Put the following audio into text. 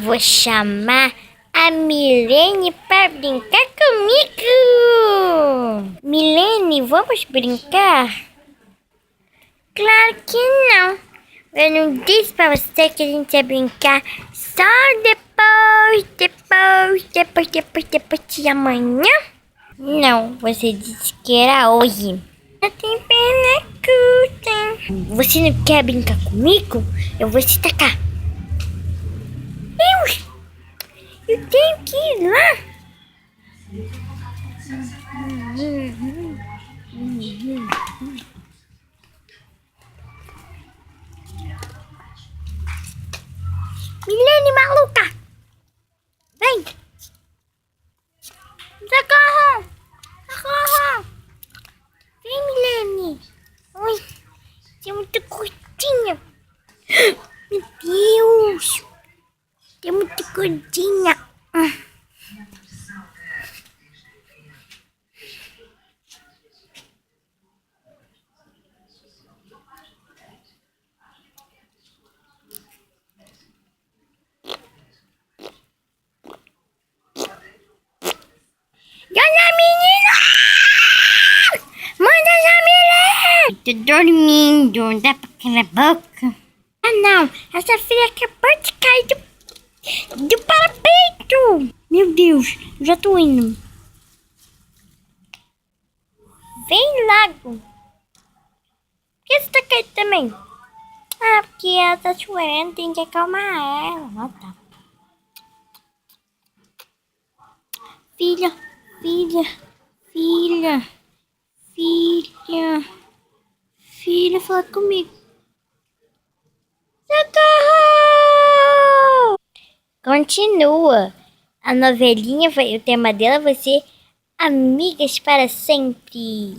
Vou chamar a Milene para brincar comigo. Milene, vamos brincar? Claro que não. Eu não disse para você que a gente ia brincar só depois de amanhã? Não, você disse que era hoje. Eu tenho perna curta. Você não quer brincar comigo? Eu vou te tacar. Eu tenho que ir lá. Milene maluca! Vem! Socorro! Socorro! Vem, Milene! Oi! Você é muito curtinha! Meu Deus! Você é muito gordinha! Dona menina! Manda já, Milene! Tô dormindo, dá pra calar a boca? Ah, não! Essa filha acabou de cair do parapeito! Meu Deus, já tô indo. Vem logo. Por que você tá caindo também? Ah, porque ela tá chorando, tem que acalmar ela. Ah, tá. Filha, filha, filha, filha, filha, fala comigo. Socorro! Continua. A novelinha, o tema dela vai ser Amigas para Sempre.